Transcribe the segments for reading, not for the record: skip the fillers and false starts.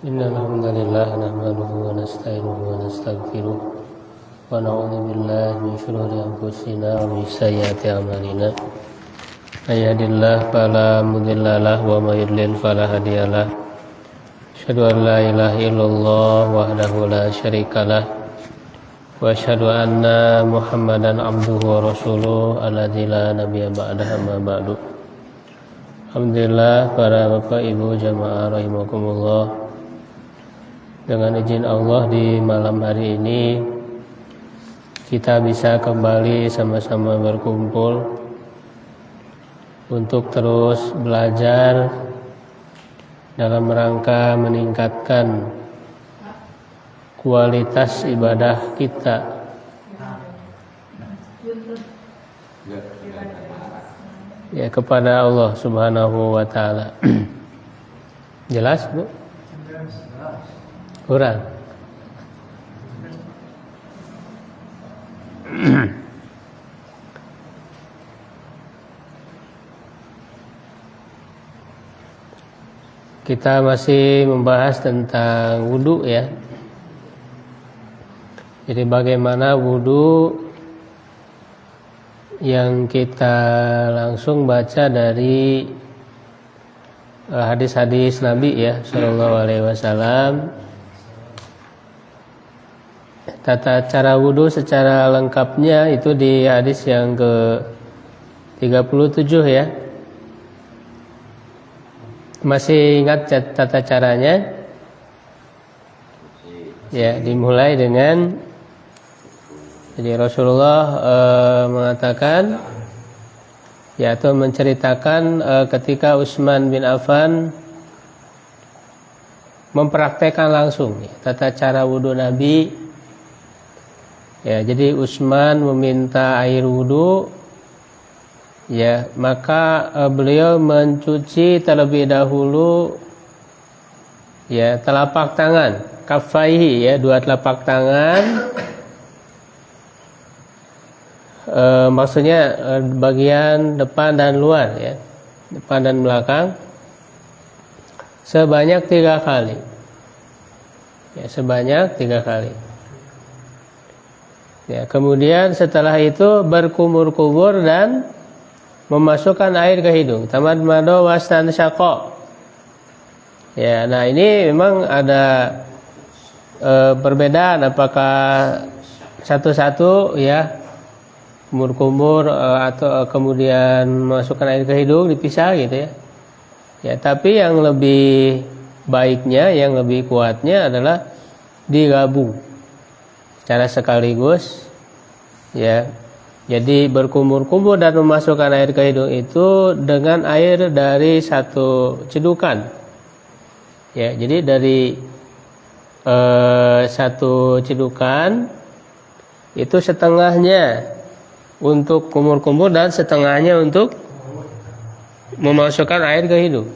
Innal hamdalillah nahmaduhu wa nasta'inuhu wa nastaghfiruh wa na'udzu billahi min shururi anfusina wa min sayyiati a'malina. May yahdihillahu fala mudilla lahu wa may yudlil fala hadiyalah. Asyhadu an la ilaha illallah wahdahu la syarikalah wa asyhadu anna Muhammadan abduhu wa rasuluh alladzi la nabiyya ba'dahu amma ba'du. Alhamdulillah para bapak ibu jamaah rahimakumullah. Dengan izin Allah di malam hari ini kita bisa kembali sama-sama berkumpul untuk terus belajar dalam rangka meningkatkan kualitas ibadah kita ya kepada Allah Subhanahu wa taala. Jelas, Bu? Kurang. Kita masih membahas tentang wudu ya. Jadi bagaimana wudu yang kita langsung baca dari hadis-hadis Nabi ya Sallallahu Alaihi Wasallam. Tata cara wudu secara lengkapnya itu di hadis yang ke-37 ya. Masih ingat tata caranya? Ya, dimulai dengan jadi Rasulullah mengatakan ya atau menceritakan ketika Utsman bin Affan mempraktekkan langsung ya, tata cara wudu Nabi. Ya, jadi Utsman meminta air wudu, ya maka beliau mencuci terlebih dahulu, ya telapak tangan, kaffaihi ya dua telapak tangan, maksudnya bagian depan dan luar ya, depan dan belakang, sebanyak 3 kali, ya sebanyak 3 kali. Ya, kemudian setelah itu berkumur-kumur dan memasukkan air ke hidung. Tamadmado wastansyaqa. Ya, nah ini memang ada perbedaan apakah satu-satu ya kumur-kumur atau kemudian memasukkan air ke hidung dipisah gitu ya. Ya, tapi yang lebih baiknya, yang lebih kuatnya adalah digabung secara sekaligus ya. Jadi berkumur-kumur dan memasukkan air ke hidung itu dengan air dari 1 cedukan ya. Jadi dari 1 cedukan itu setengahnya untuk kumur-kumur dan setengahnya untuk memasukkan air ke hidung.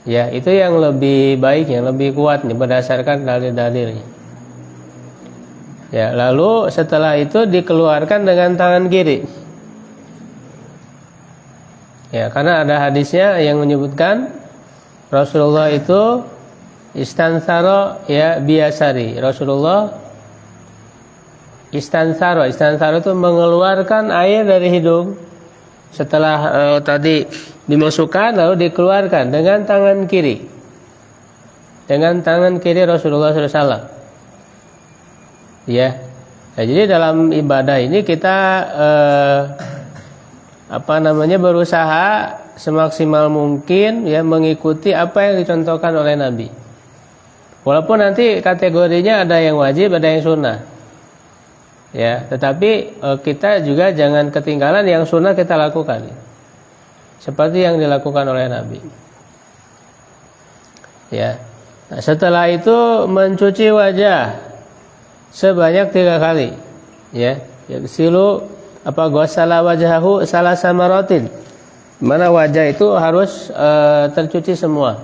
Ya, itu yang lebih baik, yang lebih kuat nih, berdasarkan dalil-dalilnya. Ya, lalu setelah itu dikeluarkan dengan tangan kiri. Ya, karena ada hadisnya yang menyebutkan Rasulullah itu istansaro ya biasari. Rasulullah istansaro itu mengeluarkan air dari hidung. Setelah tadi dimasukkan lalu dikeluarkan dengan tangan kiri. Dengan tangan kiri Rasulullah SAW. Ya. Nah, jadi dalam ibadah ini kita berusaha semaksimal mungkin ya mengikuti apa yang dicontohkan oleh Nabi. Walaupun nanti kategorinya ada yang wajib, ada yang sunnah. Ya, tetapi kita juga jangan ketinggalan yang sunnah kita lakukan seperti yang dilakukan oleh Nabi. Ya, nah, setelah itu mencuci wajah sebanyak 3 kali. Ya, silu ghasala wajhahu salasa maratin. Mana wajah itu harus tercuci semua.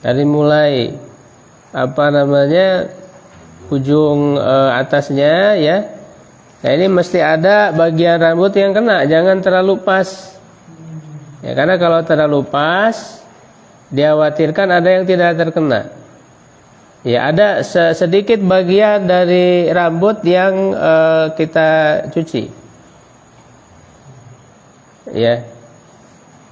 Dari mulai ujung atasnya ya Nah ini mesti ada bagian rambut yang kena, jangan terlalu pas. Ya, karena kalau terlalu pas dikhawatirkan ada yang tidak terkena. Ya, ada sedikit bagian dari rambut yang kita cuci. Ya.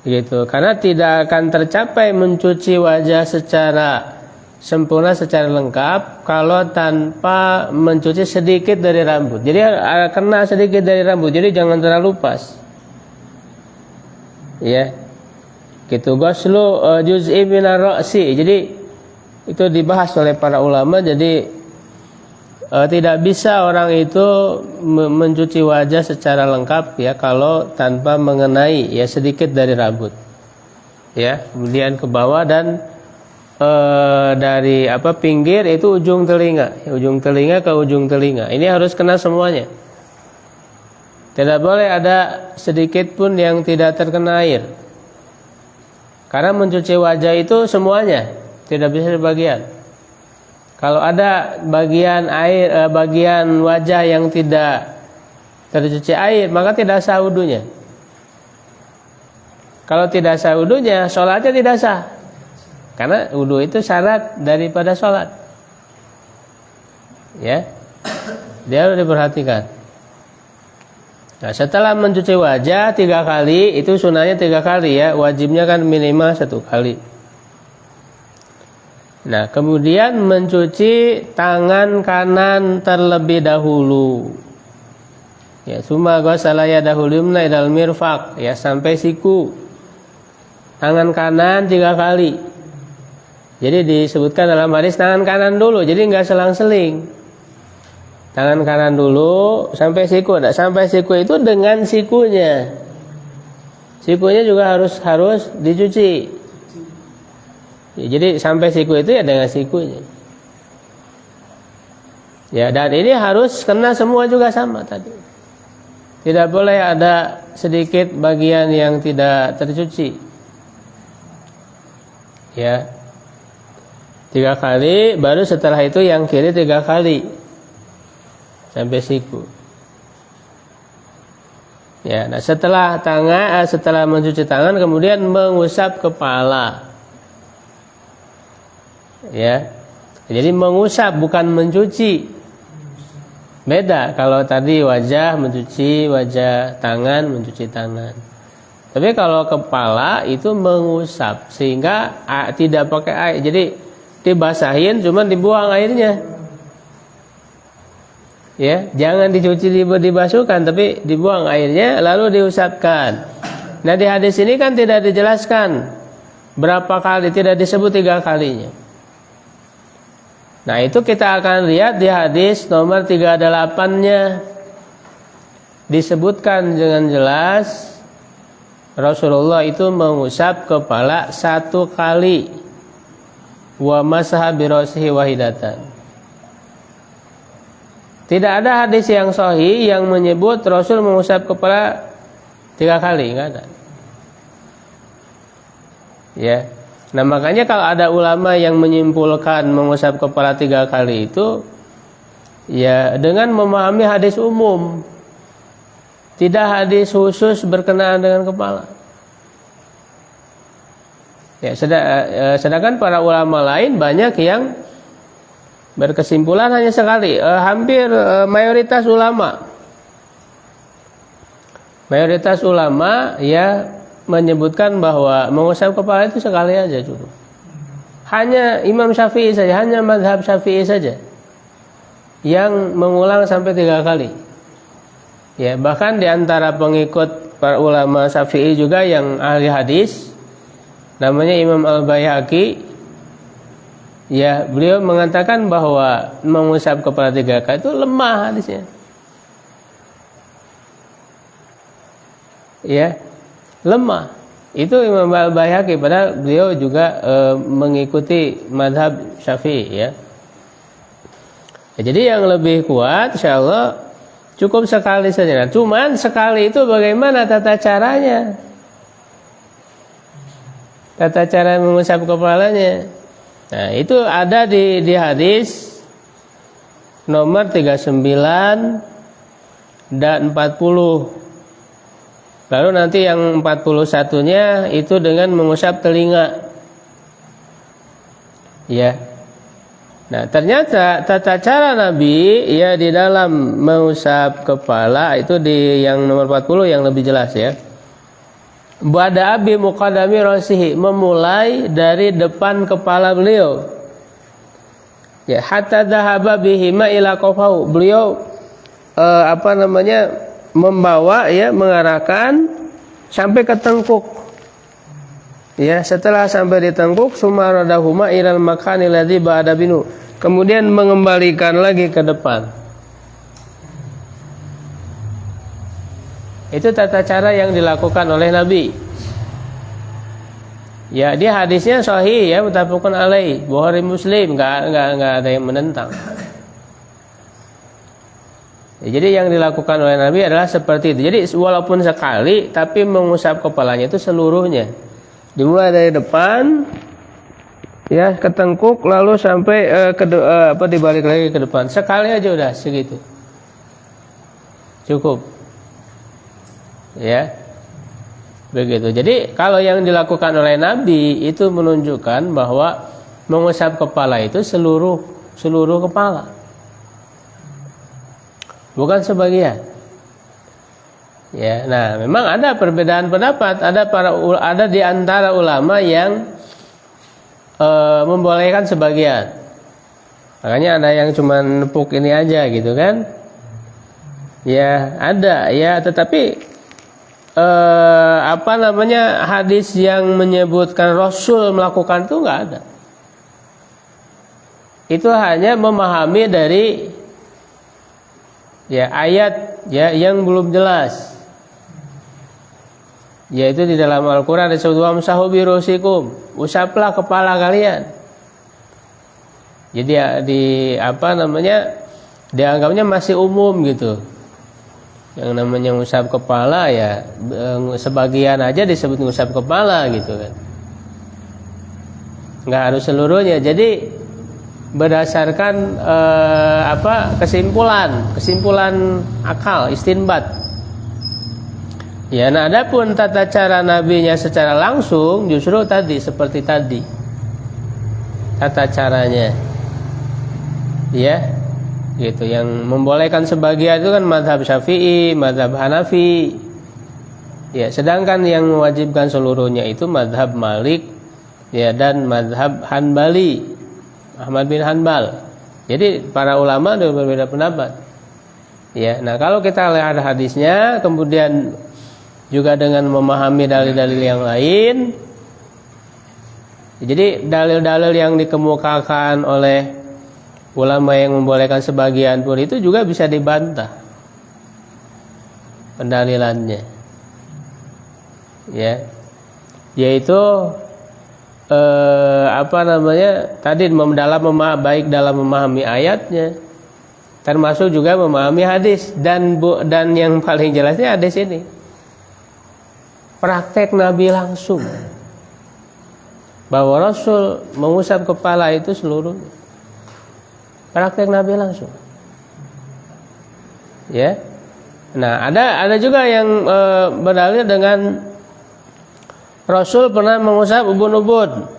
Gitu. Karena tidak akan tercapai mencuci wajah secara sempurna, secara lengkap kalau tanpa mencuci sedikit dari rambut. Jadi kena sedikit dari rambut. Jadi jangan terlalu pas. Ya. Gitu. Ghuslu juz'i minar ra'si. Jadi itu dibahas oleh para ulama. Jadi tidak bisa orang itu mencuci wajah secara lengkap ya kalau tanpa mengenai ya sedikit dari rambut. Ya, kemudian ke bawah dan dari pinggir itu ujung telinga, ujung telinga ke ujung telinga. Ini harus kena semuanya. Tidak boleh ada sedikit pun yang tidak terkena air. Karena mencuci wajah itu semuanya, tidak bisa sebagian. Kalau ada bagian air, bagian wajah yang tidak tercuci air, maka tidak sah wudunya. Kalau tidak sah wudunya, sholatnya tidak sah. Karena wudu itu syarat daripada sholat. Ya, dia harus diperhatikan. Nah, setelah mencuci wajah 3 kali, itu sunahnya 3 kali ya, wajibnya kan minimal 1 kali. Nah, kemudian mencuci tangan kanan terlebih dahulu. Ya, summa ghasala yadahu yumna ilal mirfaq, ya sampai siku. Tangan kanan 3 kali. Jadi disebutkan dalam hadis tangan kanan dulu, jadi enggak selang-seling. Tangan kanan dulu sampai siku. Nah, sampai siku itu dengan sikunya. Sikunya juga harus dicuci. Ya, jadi sampai siku itu ya dengan sikunya. Ya, dan ini harus kena semua juga sama tadi. Tidak boleh ada sedikit bagian yang tidak tercuci. Ya. 3 kali, baru setelah itu yang kiri 3 kali. Sampai siku. Ya, nah setelah mencuci tangan kemudian mengusap kepala. Ya. Jadi mengusap bukan mencuci. Beda kalau tadi wajah mencuci wajah, tangan mencuci tangan. Tapi kalau kepala itu mengusap sehingga tidak pakai air. Jadi dibasahin cuma dibuang airnya. Ya, jangan dicuci dibasuhkan tapi dibuang airnya lalu diusapkan. Nah, di hadis ini kan tidak dijelaskan berapa kali, tidak disebut 3 kalinya. Nah, itu kita akan lihat di hadis nomor 38-nya. Disebutkan dengan jelas Rasulullah itu mengusap kepala 1 kali. Wa masaha bi ra'sihi wahidatan. Tidak ada hadis yang sahih yang menyebut Rasul mengusap kepala 3 kali, enggak ada. Ya. Nah, makanya kalau ada ulama yang menyimpulkan mengusap kepala 3 kali itu ya dengan memahami hadis umum. Tidak hadis khusus berkenaan dengan kepala. Ya, sedangkan para ulama lain banyak yang berkesimpulan hanya sekali. Hampir mayoritas ulama ya menyebutkan bahwa mengusap kepala itu sekali aja cukup. Hanya Imam Syafi'i saja, hanya mazhab Syafi'i saja yang mengulang sampai 3 kali. Ya, bahkan di antara pengikut para ulama Syafi'i juga yang ahli hadis, namanya Imam Al-Baihaqi. Ya, beliau mengatakan bahwa mengusap kepala 3 kali itu lemah hadisnya. Ya, lemah. Itu Imam Al-Baihaqi, padahal beliau juga mengikuti mazhab Syafi'i ya. Ya. Jadi yang lebih kuat insyaallah cukup sekali saja. Nah, cuman sekali itu bagaimana tata caranya? Tata cara mengusap kepalanya. Nah, itu ada di hadis nomor 39 dan 40. Lalu nanti yang 41-nya itu dengan mengusap telinga. Ya. Nah, ternyata tata cara Nabi ya di dalam mengusap kepala itu di yang nomor 40 yang lebih jelas ya. Ba'da abi muqaddami rasihi, memulai dari depan kepala beliau. Ya, hatta dhahaba bihima ila qafahu. Beliau membawa ya, mengarahkan sampai ke tengkuk. Ya, setelah sampai di tengkuk, sumaradahuma ilal makanil ladzi ba'da binu. Kemudian mengembalikan lagi ke depan. Itu tata cara yang dilakukan oleh Nabi. Ya, dia hadisnya sahih ya, muttafaqun alaih, Bukhari Muslim, enggak ada yang menentang. Ya, jadi yang dilakukan oleh Nabi adalah seperti itu. Jadi walaupun sekali, tapi mengusap kepalanya itu seluruhnya. Dimulai dari depan, ya ke tengkuk, lalu sampai dibalik lagi ke depan. Sekali aja udah segitu, cukup. Ya, begitu. Jadi kalau yang dilakukan oleh Nabi itu menunjukkan bahwa mengusap kepala itu seluruh kepala, bukan sebagian. Ya, nah memang ada perbedaan pendapat, ada di antara ulama yang membolehkan sebagian. Makanya ada yang cuma nepuk ini aja gitu kan? Ya, ada ya, tetapi hadis yang menyebutkan Rasul melakukan itu enggak ada. Itu hanya memahami dari ya ayat ya yang belum jelas. Yaitu di dalam Al-Qur'an disebut wamsahu bi rusikum, usaplah kepala kalian. Jadi dianggapnya masih umum gitu. Yang namanya ngusap kepala ya sebagian aja disebut ngusap kepala gitu kan. Enggak harus seluruhnya. Jadi berdasarkan kesimpulan akal, istinbat. Ya, nah adapun tata cara nabinya secara langsung justru tadi seperti tadi tata caranya. Ya, gitu. Yang membolehkan sebagian itu kan mazhab Syafi'i, mazhab Hanafi. Ya, sedangkan yang mewajibkan seluruhnya itu mazhab Malik ya dan mazhab Hanbali, Ahmad bin Hanbal. Jadi para ulama ada berbeda pendapat. Ya, nah kalau kita lihat hadisnya kemudian juga dengan memahami dalil-dalil yang lain. Jadi dalil-dalil yang dikemukakan oleh ulama yang membolehkan sebagian pun itu juga bisa dibantah pendalilannya. Ya. Yaitu tadi baik dalam memahami ayatnya, termasuk juga memahami hadis dan yang paling jelasnya hadis ini. Praktek Nabi langsung bahwa Rasul mengusap kepala itu seluruhnya. Praktek Nabi langsung. Ya. Nah, ada juga yang berdalil dengan Rasul pernah mengusap ubun-ubun.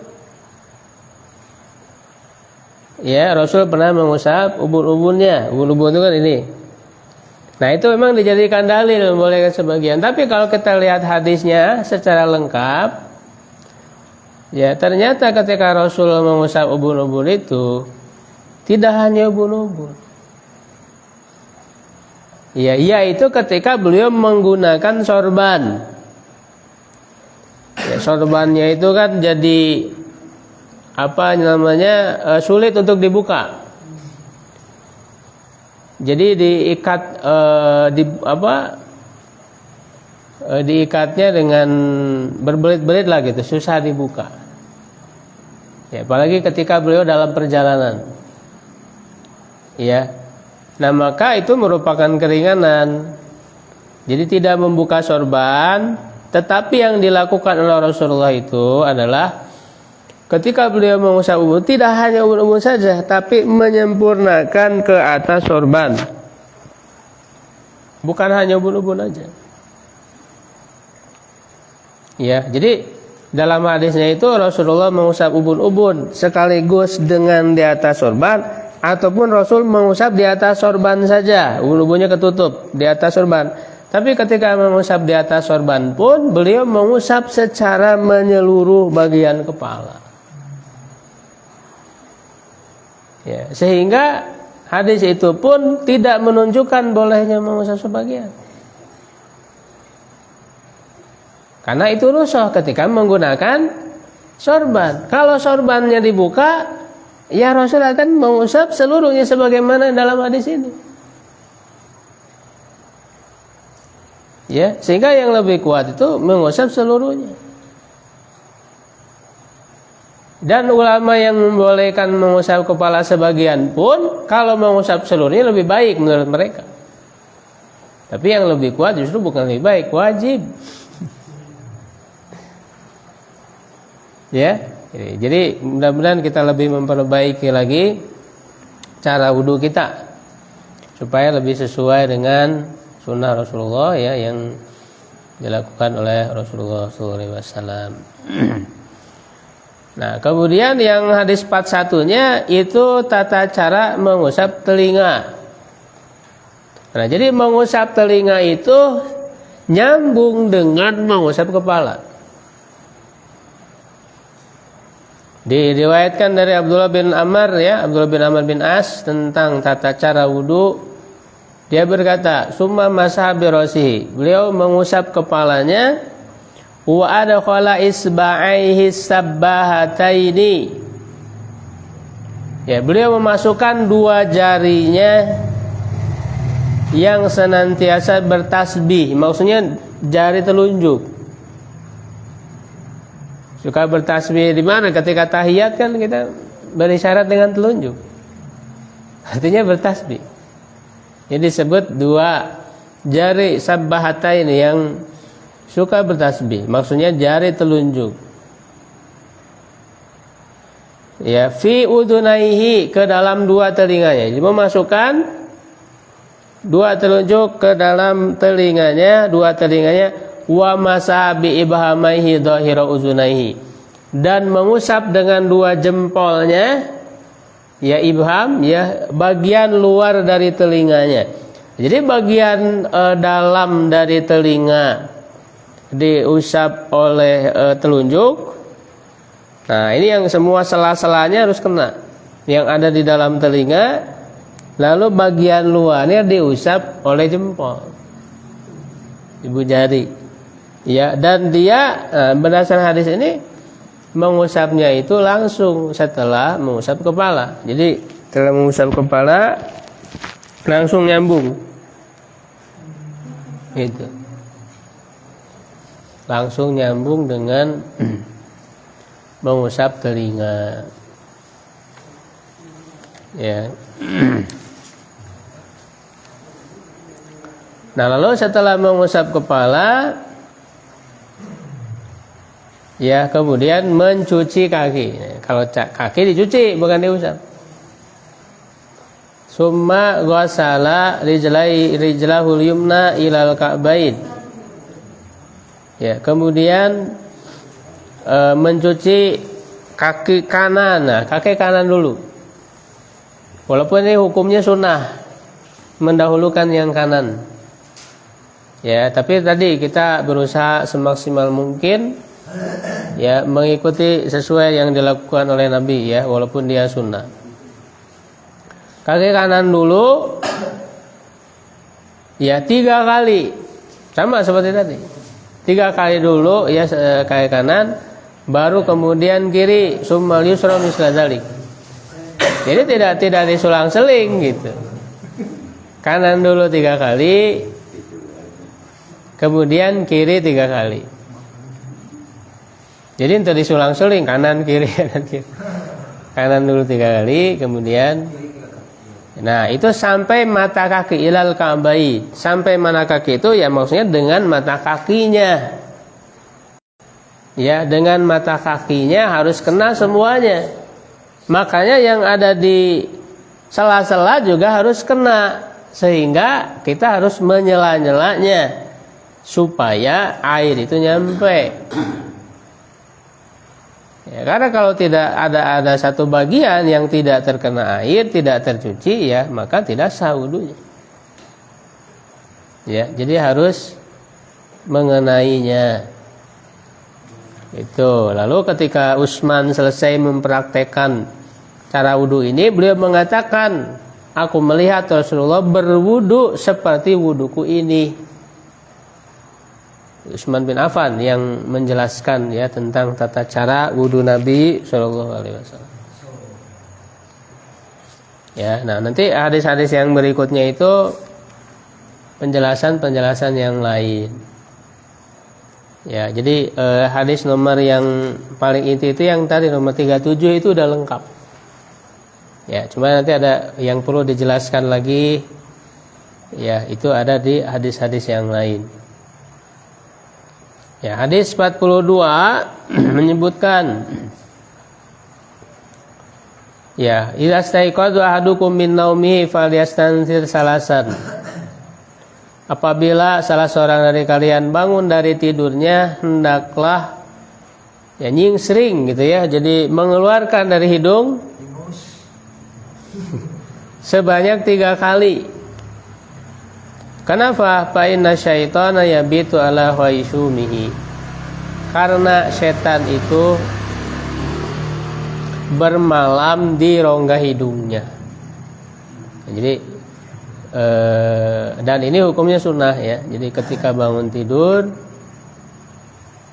Ya, Rasul pernah mengusap ubun-ubunnya. Ubun-ubun itu kan ini. Nah, itu memang dijadikan dalil membolehkan sebagian. Tapi kalau kita lihat hadisnya secara lengkap, ya ternyata ketika Rasul mengusap ubun-ubun itu tidak hanya ubun-ubun. Ya, yaitu ketika beliau menggunakan sorban. Ya, sorbannya itu kan jadi sulit untuk dibuka. Jadi diikat diikatnya dengan berbelit-belit lah gitu, susah dibuka. Ya, apalagi ketika beliau dalam perjalanan. Ya. Nah, maka itu merupakan keringanan. Jadi tidak membuka sorban, tetapi yang dilakukan oleh Rasulullah itu adalah ketika beliau mengusap ubun, tidak hanya ubun-ubun saja, tapi menyempurnakan ke atas sorban. Bukan hanya ubun-ubun aja. Ya, jadi Dalam hadisnya itu Rasulullah mengusap ubun-ubun sekaligus dengan di atas sorban, ataupun Rasul mengusap di atas sorban saja, ubun-ubunnya ketutup di atas sorban. Tapi ketika mengusap di atas sorban pun beliau mengusap secara menyeluruh bagian kepala. Ya, sehingga hadis itu pun tidak menunjukkan bolehnya mengusap sebagian. Karena itu rusuh ketika menggunakan sorban. Kalau sorbannya dibuka, ya Rasul akan mengusap seluruhnya sebagaimana dalam hadis ini. Ya, sehingga yang lebih kuat itu mengusap seluruhnya. Dan ulama yang membolehkan mengusap kepala sebagian pun, kalau mengusap seluruhnya lebih baik menurut mereka. Tapi yang lebih kuat justru bukan lebih baik, wajib. Ya, jadi mudah-mudahan kita lebih memperbaiki lagi cara wudhu kita supaya lebih sesuai dengan sunnah Rasulullah ya yang dilakukan oleh Rasulullah SAW. Nah, kemudian yang hadis 41-nya itu tata cara mengusap telinga. Nah, jadi mengusap telinga itu nyambung dengan mengusap kepala. Diriwayatkan dari Abdullah bin Amr bin As tentang tata cara wudu. Dia berkata, "Summa masaha bi rasihi." Beliau mengusap kepalanya, wa adkhala isba'aihi sabbahataini. Ya, beliau memasukkan dua jarinya yang senantiasa bertasbih, maksudnya jari telunjuk. Suka bertasbih di mana? Ketika tahiyat kan kita berisyarat dengan telunjuk. Artinya bertasbih. Ini disebut dua jari sabbahatain yang suka bertasbih. Maksudnya jari telunjuk. Ya, fi udunaihi, ke dalam dua telinganya. Jadi memasukkan dua telunjuk ke dalam telinganya, wa masabi ibhamaihi dhahira uzunaihi, dan mengusap dengan dua jempolnya ya ibham ya bagian luar dari telinganya. Jadi bagian dalam dari telinga diusap oleh telunjuk. Nah, ini yang semua sela-selanya harus kena yang ada di dalam telinga, lalu bagian luarnya diusap oleh jempol ibu jari. Ya, dan dia berdasarkan hadis ini mengusapnya itu langsung setelah mengusap kepala. Jadi setelah mengusap kepala langsung nyambung. Gitu. Langsung nyambung dengan mengusap telinga. Ya. Nah, lalu setelah mengusap kepala, ya kemudian mencuci kaki. Kalau kaki dicuci bukan diusap. Summa ghasala rijlahul yumna ilal ka'bain. Ya, kemudian mencuci kaki kanan. Nah, kaki kanan dulu. Walaupun ini hukumnya sunnah, mendahulukan yang kanan. Ya, tapi tadi kita berusaha semaksimal mungkin ya mengikuti sesuai yang dilakukan oleh Nabi ya, walaupun dia sunnah. Kaki kanan dulu ya 3 kali, sama seperti tadi. 3 kali dulu ya kaki kanan, baru kemudian kiri, summal yusra misla dzalik. Jadi tidak disulang-seling gitu. Kanan dulu 3 kali, kemudian kiri 3 kali. Jadi untuk disulang-suling kanan kiri kanan kiri. Kanan dulu 3 kali, kemudian nah itu sampai mata kaki ilal ka'bai. Sampai mana kaki itu ya maksudnya dengan mata kakinya. Ya, dengan mata kakinya harus kena semuanya. Makanya yang ada di sela-sela juga harus kena, sehingga kita harus menyela-nyelanya supaya air itu nyampe. Ya, karena kalau tidak ada satu bagian yang tidak terkena air, tidak tercuci, ya maka tidak sah wudunya. Ya, jadi harus mengenainya. Itu. Lalu ketika Utsman selesai mempraktekkan cara wudu ini, beliau mengatakan, aku melihat Rasulullah berwudu seperti wuduku ini. Utsman bin Affan yang menjelaskan ya tentang tata cara wudu Nabi Shallallahu Alaihi Wasallam. Ya, nah nanti hadis-hadis yang berikutnya itu penjelasan yang lain. Ya, jadi hadis nomor yang paling inti itu yang tadi nomor 37 itu udah lengkap. Ya, cuma nanti ada yang perlu dijelaskan lagi. Ya, itu ada di hadis-hadis yang lain. Ya, hadis 42 menyebutkan ya, idza staiqadha ahadukum min naumihi falyastanzir salasan. Apabila salah seorang dari kalian bangun dari tidurnya, hendaklah ya nyingsring gitu ya. Jadi mengeluarkan dari hidung sebanyak 3 kali. Kenapa? Fa inna syaitana yabitu ala waisumihi. Karena setan itu bermalam di rongga hidungnya. Jadi dan ini hukumnya sunnah ya. Jadi ketika bangun tidur,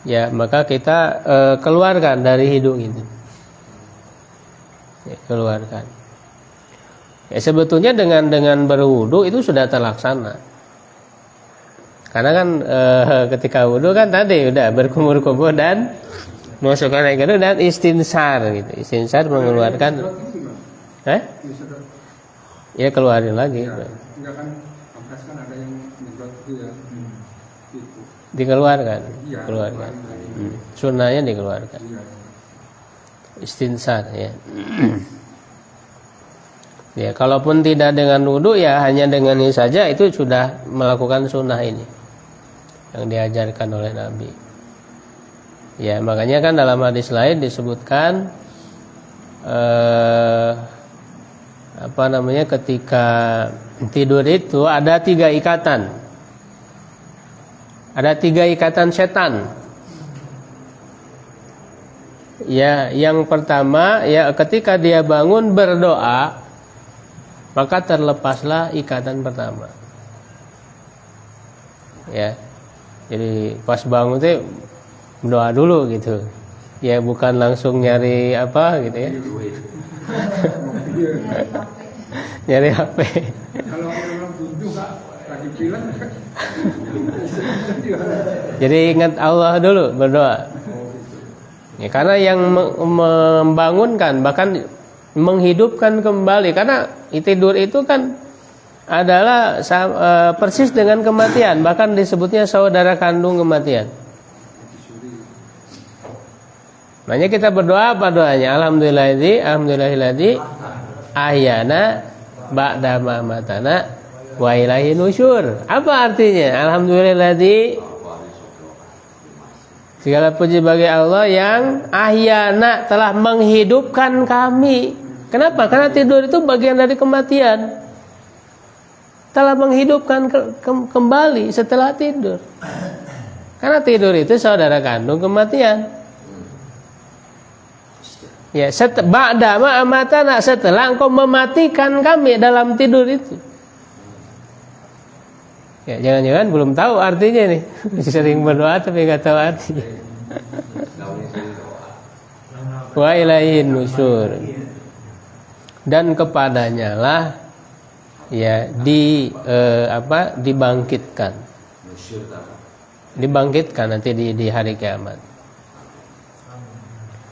ya maka kita keluarkan dari hidung itu. Ya, keluarkan. Ya sebetulnya dengan berwudu itu sudah terlaksana. Karena kan ketika wudu kan tadi udah berkumur-kumur dan masukkan air keruh dan istinsar gitu. Istinsar mengeluarkan ya keluarin lagi. Enggak kan ampas kan ada yang nyedot itu ya. Gitu. Dikeluarkan, Ya, keluarkan. Sunnahnya dikeluarkan. Ya. Istinsar ya. Ya, kalaupun tidak dengan wudu ya hanya dengan ini saja itu sudah melakukan sunnah ini yang diajarkan oleh Nabi. Ya, makanya kan dalam hadis lain disebutkan ketika tidur itu ada 3 ikatan. Ada 3 ikatan setan. Ya, yang pertama ya ketika dia bangun berdoa, maka terlepaslah ikatan pertama. Ya. Jadi pas bangun tuh doa dulu gitu. Ya bukan langsung nyari apa gitu ya. Nyari HP. Kalau orang buntu Kak, lagi bilang. Jadi ingat Allah dulu berdoa. Ya, karena yang membangunkan bahkan menghidupkan kembali, karena tidur itu kan adalah persis dengan kematian, bahkan disebutnya saudara kandung kematian. Makanya kita berdoa apa doanya? Alhamdulillahilladzi ahyana ba'da ma amatana wa ilaihi nusyur. Apa artinya? Alhamdulillahilladzi, segala puji bagi Allah yang ahyana, telah menghidupkan kami. Kenapa? Karena tidur itu bagian dari kematian. Telah menghidupkan kembali setelah tidur. Karena tidur itu saudara kandung kematian. Ya, ba'da ma amatana, setelah engkau mematikan kami dalam tidur itu. Ya, jangan-jangan belum tahu artinya nih. Sering berdoa tapi enggak tahu artinya. Wa ilaihin nusyur. Dan kepadanya lah ya dibangkitkan. Dibangkitkan nanti di hari kiamat.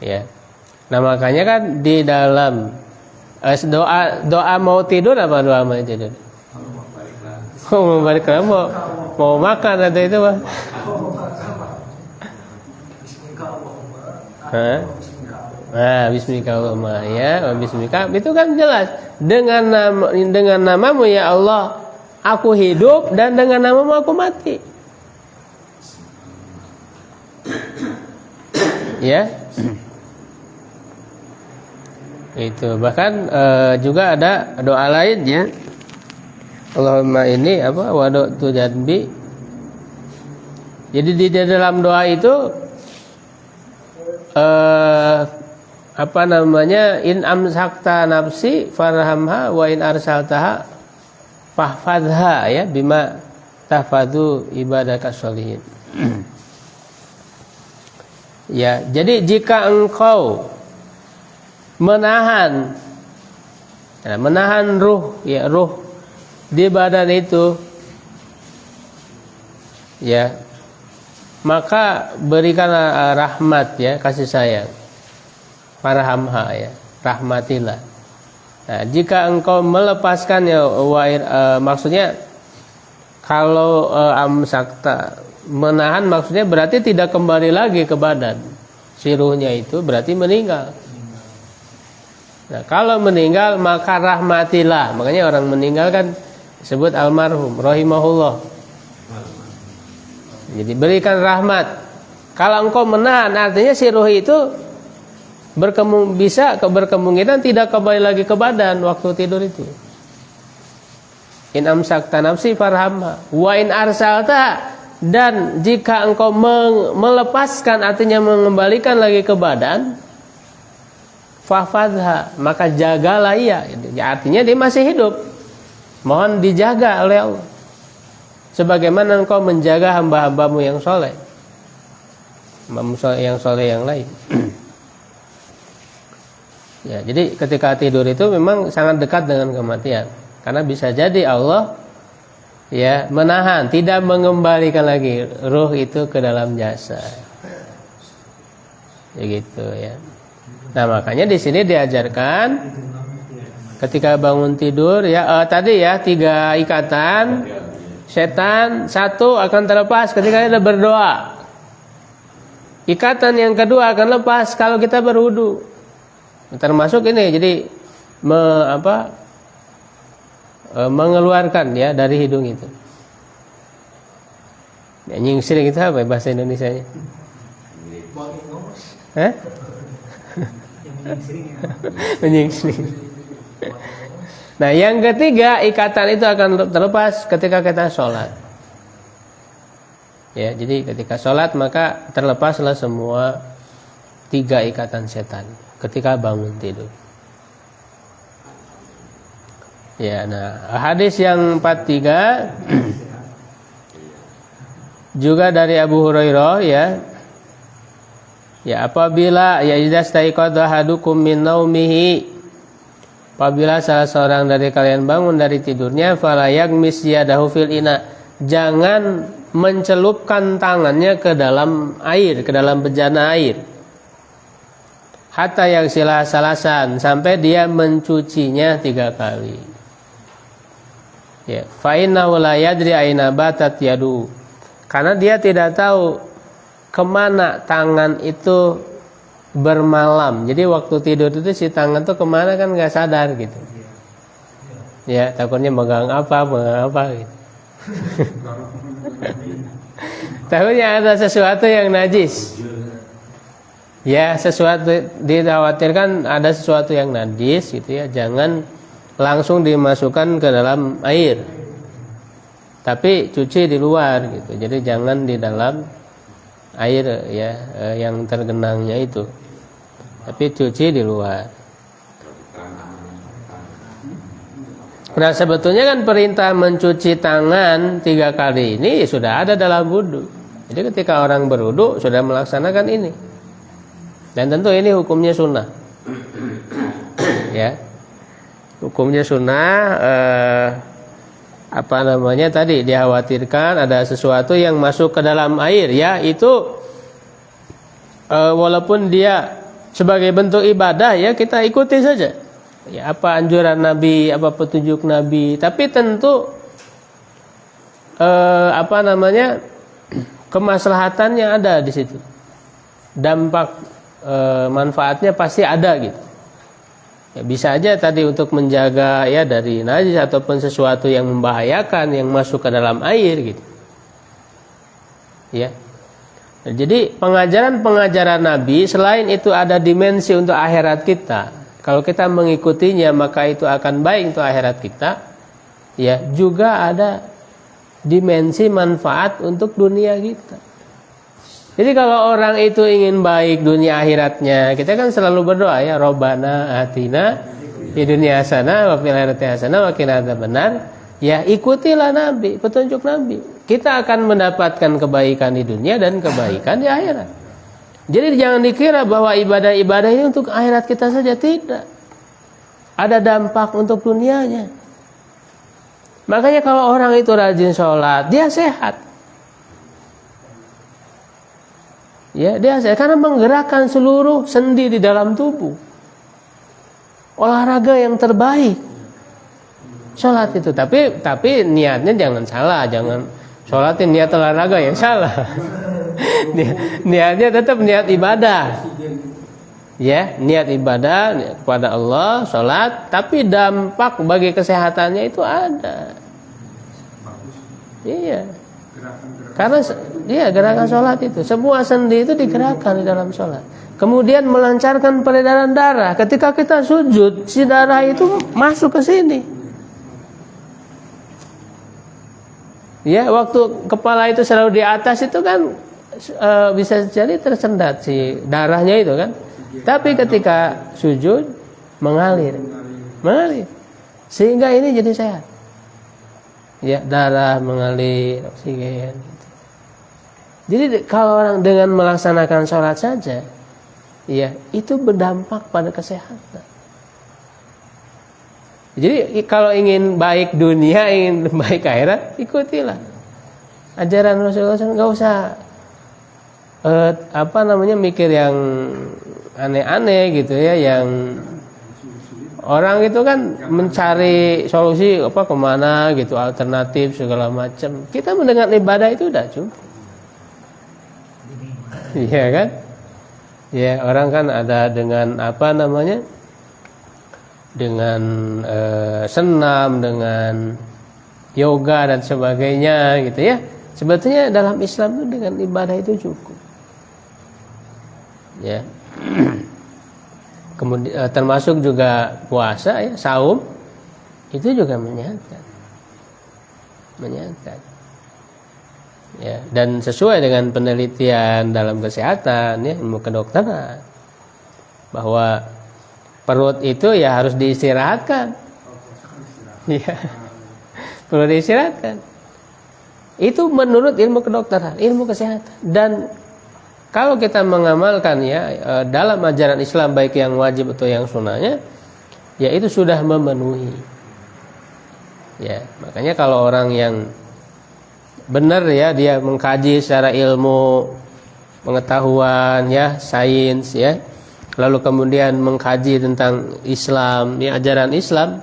Ya. Nah, makanya kan di dalam doa mau tidur apa doa mau tidur? Mau balik mau makan atau itu Pak? Nah, bismillahirrahmanirrahim ya, bismillah. Itu kan jelas dengan namamu ya Allah aku hidup dan dengan namamu aku mati. Ya. Itu bahkan juga ada doa lainnya. Allahumma ini apa wada'tu janbi. Jadi di dalam doa itu apa namanya, in amsakta nafsi farhamha wa in arsaltaha fahfadha, ya, bima tahfadhu ibadaka sholihin. Ya, jadi jika engkau menahan ruh, ya, ruh di badan itu, ya, maka berikanlah rahmat, ya, kasih sayang. Farhamha, ya, rahmatilah. Nah, jika engkau melepaskan, ya, maksudnya kalau amsakta, menahan maksudnya berarti tidak kembali lagi ke badan. Si ruhnya itu berarti meninggal. Nah, kalau meninggal maka rahmatilah. Makanya orang meninggal kan disebut almarhum, rahimahullah. Jadi berikan rahmat. Kalau engkau menahan, artinya si ruh itu bisa berkemungkinan tidak kembali lagi ke badan waktu tidur itu. In amsakta nafsi farhamha wa in arsalta, dan jika engkau melepaskan, artinya mengembalikan lagi ke badan, fahfadha, maka jagalah ia. Artinya dia masih hidup, mohon dijaga oleh Allah sebagaimana engkau menjaga hamba-hambamu yang soleh, hambamu yang soleh yang lain. Ya, jadi ketika tidur itu memang sangat dekat dengan kematian, karena bisa jadi Allah, ya, menahan, tidak mengembalikan lagi ruh itu ke dalam jasad. Ya gitu, ya. Nah, makanya di sini diajarkan ketika bangun tidur, ya, tadi, ya, 3 ikatan setan, 1 akan terlepas ketika kita berdoa. Ikatan yang kedua akan lepas kalau kita berwudu. Termasuk ini, jadi mengeluarkan, ya, dari hidung itu. Ya, nyingsing itu apa bahasa Indonesianya? Menyingsing. Nah, yang ketiga, ikatan itu akan terlepas ketika kita sholat. Ya, jadi ketika sholat maka terlepaslah semua 3 ikatan setan ketika bangun tidur. Ya, nah, hadis yang 43 juga dari Abu Hurairah, ya. Ya, apabila, ya, idza staiqadha ahadukum min naumihi, apabila salah seorang dari kalian bangun dari tidurnya, fala yaghmis yadahu fil ina, jangan mencelupkan tangannya ke dalam air, ke dalam bejana air. Hatta yaghsila salasan, sampai dia mencucinya 3 kali. Ya, fa innahu la yadri aina batat yadu, karena dia tidak tahu kemana tangan itu bermalam. Jadi waktu tidur itu si tangan tuh kemana kan nggak sadar gitu. Ya, takutnya megang apa gitu. Takutnya ada sesuatu yang najis. Ya, sesuatu dikhawatirkan ada sesuatu yang najis gitu, ya. Jangan langsung dimasukkan ke dalam air, tapi cuci di luar gitu. Jadi jangan di dalam air, ya, yang tergenangnya itu, tapi cuci di luar. Nah, sebetulnya kan perintah mencuci tangan 3 kali ini sudah ada dalam wudu. Jadi ketika orang berwudu sudah melaksanakan ini, dan tentu ini hukumnya sunnah. Ya, hukumnya sunnah. Tadi dikhawatirkan ada sesuatu yang masuk ke dalam air, ya, itu walaupun dia sebagai bentuk ibadah, ya, kita ikuti saja, ya, apa anjuran Nabi, apa petunjuk Nabi, tapi tentu kemaslahatannya ada di situ, dampak manfaatnya pasti ada gitu. Ya, bisa aja tadi untuk menjaga, ya, dari najis ataupun sesuatu yang membahayakan yang masuk ke dalam air gitu. Ya. Jadi pengajaran-pengajaran Nabi selain itu ada dimensi untuk akhirat kita. Kalau kita mengikutinya maka itu akan baik untuk akhirat kita. Ya, juga ada dimensi manfaat untuk dunia kita. Jadi kalau orang itu ingin baik dunia akhiratnya, kita kan selalu berdoa ya, Robbana atina di dunia hasanah wa fil akhirati hasanah wa qina adzabannar. Ya, ikutilah Nabi, petunjuk Nabi. Kita akan mendapatkan kebaikan di dunia dan kebaikan di akhirat. Jadi jangan dikira bahwa ibadah-ibadah ini untuk akhirat kita saja, tidak. Ada dampak untuk dunianya. Makanya kalau orang itu rajin sholat, dia sehat. Ya, dia sehat karena menggerakkan seluruh sendi di dalam tubuh. Olahraga yang terbaik. Sholat itu, tapi niatnya jangan salah, jangan sholatin niat olahraga yang salah. Niatnya tetap niat ibadah. Ya, niat ibadah kepada Allah, sholat, tapi dampak bagi kesehatannya itu ada. Iya. Karena gerakan sholat itu, semua sendi itu digerakkan di dalam sholat. Kemudian melancarkan peredaran darah. Ketika kita sujud, si darah itu masuk ke sini. Ya, waktu kepala itu selalu di atas itu kan bisa jadi tersendat si darahnya itu kan. Tapi ketika sujud mengalir, sehingga ini jadi sehat. Ya, darah mengalir, oksigen. Gitu. Jadi kalau orang dengan melaksanakan sholat saja, ya itu berdampak pada kesehatan. Jadi kalau ingin baik dunia, ingin baik akhirat, ikutilah ajaran Rasulullah SAW. Nggak usah mikir yang aneh-aneh gitu ya, yang orang itu kan mencari solusi kemana gitu, alternatif segala macam. Kita mendengar ibadah itu udah cukup. Iya kan? Ya, orang kan ada dengan dengan senam, dengan yoga dan sebagainya gitu ya. Sebetulnya dalam Islam itu dengan ibadah itu cukup. Ya. Kemudian termasuk juga puasa ya, saum itu juga menyehatkan. Ya, dan sesuai dengan penelitian dalam kesehatan ya, ilmu kedokteran, bahwa perut itu ya harus diistirahatkan. Ya. Perlu diistirahatkan. Itu menurut ilmu kedokteran, ilmu kesehatan. Dan kalau kita mengamalkan ya dalam ajaran Islam, baik yang wajib atau yang sunnahnya, ya itu sudah memenuhi. Ya, makanya kalau orang yang benar ya, dia mengkaji secara ilmu pengetahuan ya, sains ya, lalu kemudian mengkaji tentang Islam, ya ajaran Islam,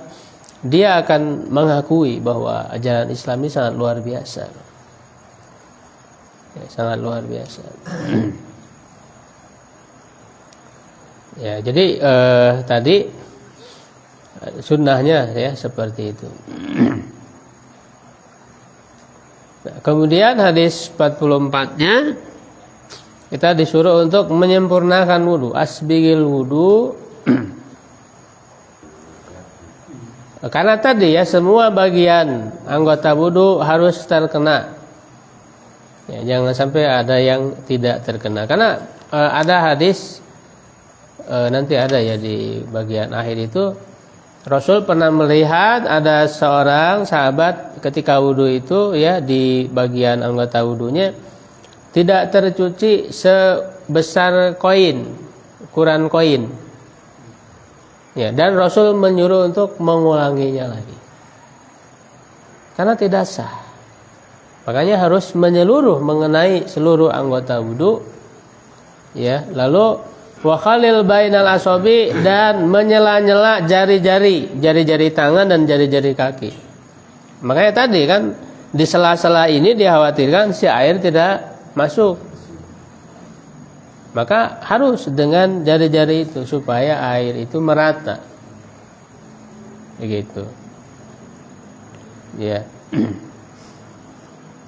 dia akan mengakui bahwa ajaran Islam ini sangat luar biasa. Ya, sangat luar biasa. Ya, jadi tadi sunnahnya ya seperti itu. Nah, kemudian hadis 44-nya kita disuruh untuk menyempurnakan wudu, asbigil wudu. Karena tadi ya semua bagian anggota wudu harus terkena. Ya, jangan sampai ada yang tidak terkena. Karena ada hadis nanti ada ya di bagian akhir itu, Rasul pernah melihat ada seorang sahabat ketika wudu itu ya, di bagian anggota wudunya tidak tercuci sebesar koin, ukuran koin. Ya, dan Rasul menyuruh untuk mengulanginya lagi. Karena tidak sah. Makanya harus menyeluruh mengenai seluruh anggota wudu. Ya, lalu wa khalil bainal asabi, dan menyela-nyela jari-jari tangan dan jari-jari kaki. Makanya tadi kan di sela-sela ini dikhawatirkan si air tidak masuk. Maka harus dengan jari-jari itu supaya air itu merata. Begitu. Ya.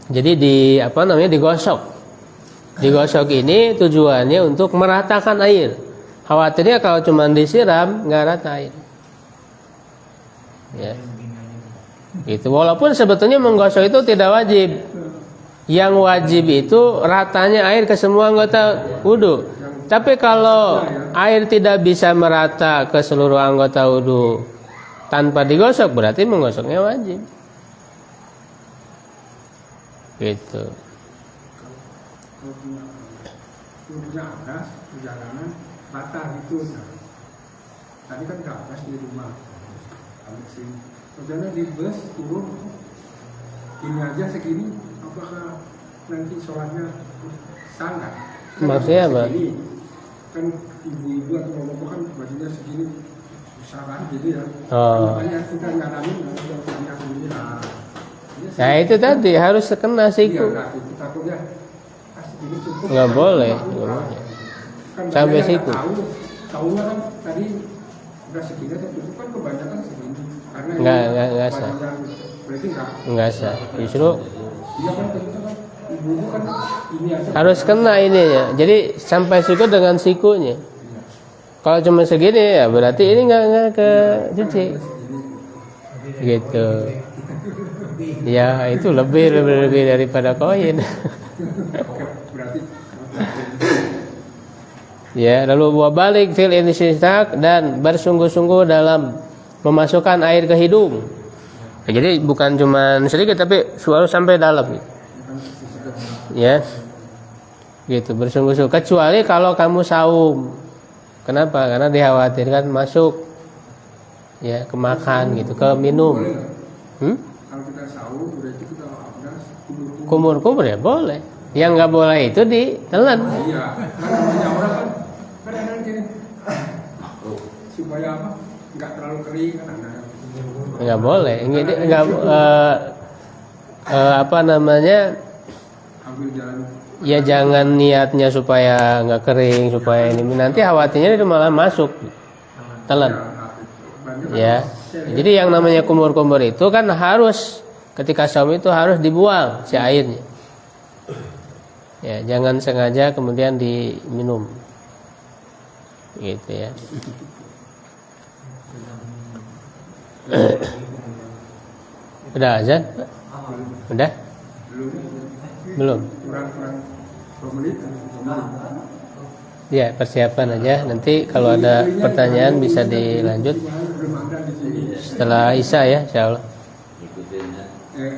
Jadi digosok. Digosok ini tujuannya untuk meratakan air. Khawatirnya kalau cuma disiram nggak rata air. Ya. Itu walaupun sebetulnya menggosok itu tidak wajib. Yang wajib itu ratanya air ke semua anggota wudu. Tapi kalau air tidak bisa merata ke seluruh anggota wudu tanpa digosok, berarti menggosoknya wajib. Gitu. Kalau punya agas perjalanan batal itu. Tadi kan nggak agas di rumah. Balik sini. Perjalanan di bus turun ini aja segini, apakah nanti sholatnya sah nggak? Maksudnya apa? Kan ibu-ibu atau bapak kan bajunya segini susah kan jadi ya. Oh. Makanya kita ngalamin kalau banyak begini. Nah itu tadi harus kena siku. Iya, itu takutnya segini cukup. Nggak boleh. Kan Sampai banyak yang siku. Tahunya kan tadi udah segini tapi itu kan kebanyakan segini. Karena Nggak sah. Berarti Nggak sah. Justru iya kan tentu kan ibu kan ini aja. harus kena ininya. Jadi sampai siku dengan sikunya. Kalau cuma segini ya berarti ini nggak ke cuci. Gitu. Ya itu lebih daripada koin. Berarti Ya, lalu wabalik fil istinsak dan bersungguh-sungguh dalam memasukkan air ke hidung. Ya, jadi bukan cuma sedikit tapi harus sampai dalam. Ya. Gitu, bersungguh-sungguh. Kecuali kalau kamu saum. Kenapa? Karena dikhawatirkan masuk ya ke makan gitu, ke minum. kalau kita sahur berarti kita abdas Kumur-kumur ya boleh. Yang nggak boleh itu ditelan. Iya, kan namanya orang kan ada gini supaya apa? Nggak terlalu kering kan ada. Nggak boleh. Ini nggak apa namanya? Ambil jalan. Ya jangan niatnya supaya nggak kering, supaya ini nanti khawatirnya itu malah masuk telan. Ya. Jadi yang namanya kumur-kumur itu kan harus ketika saum itu harus dibuang si airnya. Ya, jangan sengaja kemudian diminum. Gitu ya. Udah azan? Udah? Belum. Kurang 2 menit. Ya, persiapan aja. Nanti kalau ada pertanyaan bisa dilanjut Belum ada di sini. setelah Isya ya, insyaallah. Eh,